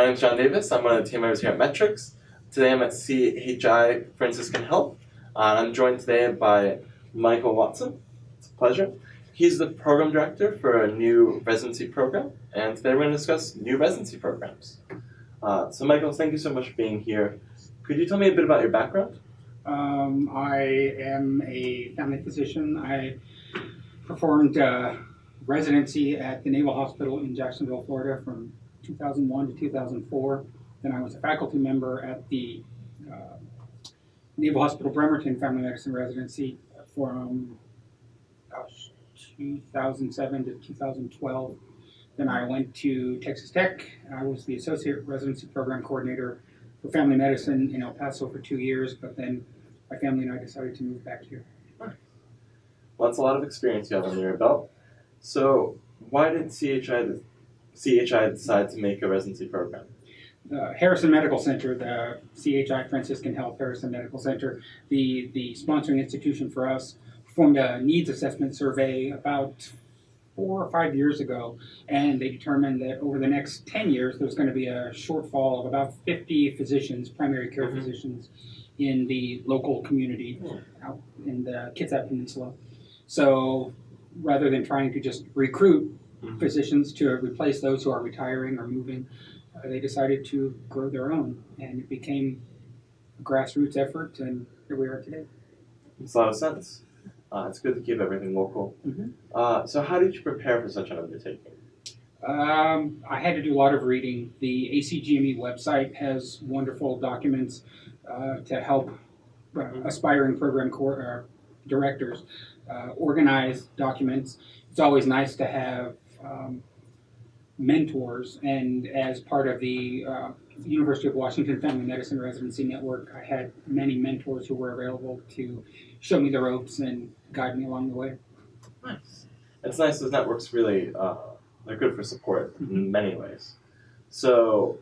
My name is John Davis. I'm one of the team members here at Metrics. Today I'm at CHI Franciscan Health. I'm joined today by Michael Watson. It's a pleasure. He's the program director for a new residency program, and today we're going to discuss new residency programs. So Michael, thank you so much for being here. Could you tell me a bit about your background? I am a family physician. I performed residency at the Naval Hospital in Jacksonville, Florida from 2001 to 2004. Then I was a faculty member at the Naval Hospital Bremerton Family Medicine Residency from 2007 to 2012. Then I went to Texas Tech. I was the Associate Residency Program Coordinator for Family Medicine in El Paso for 2 years, but then my family and I decided to move back here. Well, that's a lot of experience you have under your belt. So why did CHI decide to make a residency program? Harrison Medical Center, the CHI Franciscan Health Harrison Medical Center, the sponsoring institution for us, performed a needs assessment survey about 4 or 5 years ago, and they determined that over the next 10 years there's going to be a shortfall of about 50 physicians, primary care physicians, in the local community out in the Kitsap Peninsula. So rather than trying to just recruit physicians to replace those who are retiring or moving, they decided to grow their own, and it became a grassroots effort, and here we are today. Makes a lot of sense. It's good to keep everything local. So how did you prepare for such an undertaking? I had to do a lot of reading. The ACGME website has wonderful documents to help aspiring program directors organize documents. It's always nice to have mentors, and as part of the University of Washington Family Medicine Residency Network, I had many mentors who were available to show me the ropes and guide me along the way. Nice. It's nice. Those networks really, they're good for support in many ways. So,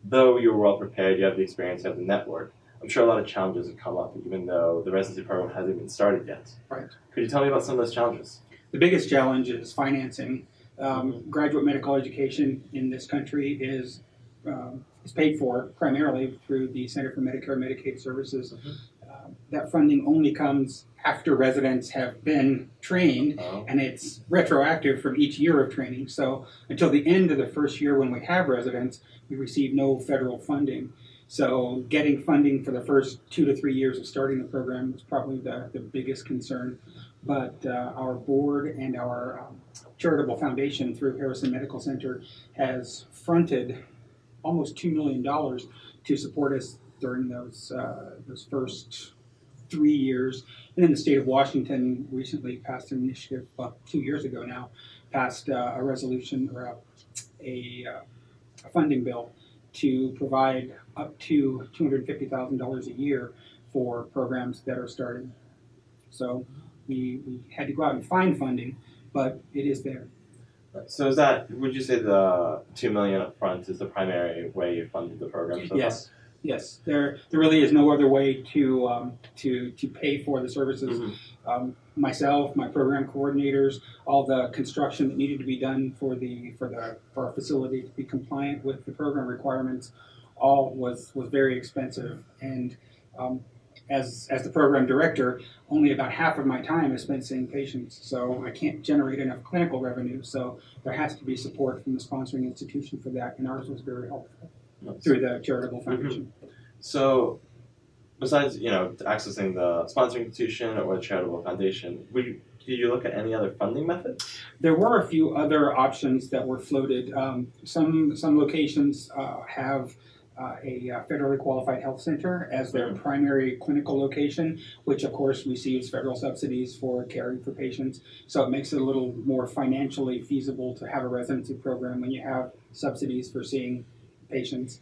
though you were well prepared, you have the experience, you have the network, I'm sure a lot of challenges have come up, even though the residency program hasn't even started yet. Right. Could you tell me about some of those challenges? The biggest challenge is financing. Graduate medical education in this country is paid for primarily through the Center for Medicare and Medicaid Services. That funding only comes after residents have been trained, and it's retroactive from each year of training. So until the end of the first year when we have residents, we receive no federal funding. So getting funding for the first 2 to 3 years of starting the program is probably the biggest concern. But our board and our charitable foundation through Harrison Medical Center has fronted almost $2 million to support us during those first 3 years. And then the state of Washington recently passed an initiative, 2 years ago now, passed a resolution or a funding bill to provide up to $250,000 a year for programs that are starting. So we had to go out and find funding, but it is there. So would you say the $2 million up front is the primary way you funded the program so far? Yes. There really is no other way to pay for the services. Myself, my program coordinators, all the construction that needed to be done for our facility to be compliant with the program requirements, all was very expensive. And as the program director, only about half of my time is spent seeing patients, so I can't generate enough clinical revenue. So there has to be support from the sponsoring institution for that, and ours was very helpful through the charitable foundation. So, besides accessing the sponsoring institution or the charitable foundation, did you look at any other funding methods? There were a few other options that were floated. Some locations have a federally qualified health center as their primary clinical location, which of course receives federal subsidies for caring for patients. So it makes it a little more financially feasible to have a residency program when you have subsidies for seeing patients.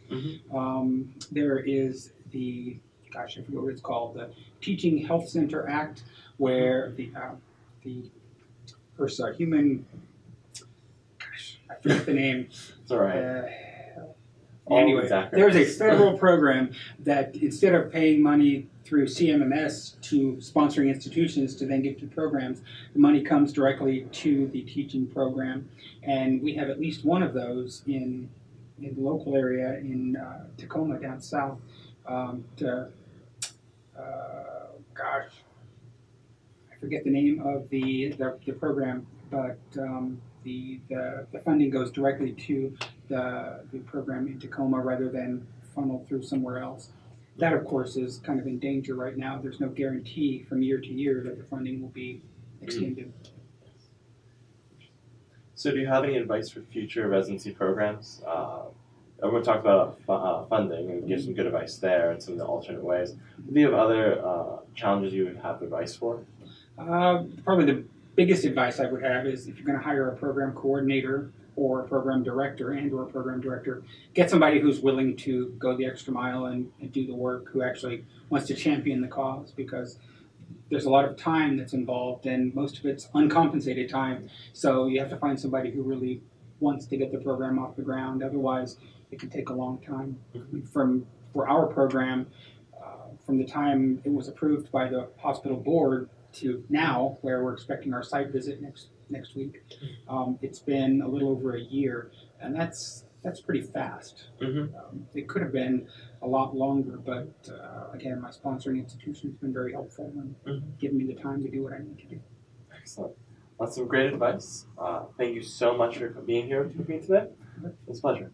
There is I forget what it's called, the Teaching Health Center Act, where the human, I forget the name. It's all right. Anyway, there's a federal program that instead of paying money through CMMS to sponsoring institutions to then give to programs, the money comes directly to the teaching program. And we have at least one of those in in the local area in Tacoma down south to gosh, I forget the name of the program, but the funding goes directly to the program in Tacoma rather than funneled through somewhere else. That, of course, is kind of in danger right now. There's no guarantee from year to year that the funding will be extended. So, do you have any advice for future residency programs? Everyone talked about funding and give some good advice there and some of the alternate ways. Do you have other challenges you would have advice for? Probably the biggest advice I would have is if you're going to hire a program coordinator or a program director or a program director, get somebody who's willing to go the extra mile and do the work, who actually wants to champion the cause, because there's a lot of time that's involved and most of it's uncompensated time. So you have to find somebody who really wants to get the program off the ground. Otherwise, it can take a long time. For our program, from the time it was approved by the hospital board to now, where we're expecting our site visit next week, it's been a little over a year, and that's pretty fast. It could have been a lot longer, but again, my sponsoring institution has been very helpful in giving me the time to do what I need to do. Excellent. That's some great advice. Thank you so much for being here with me today. It's a pleasure.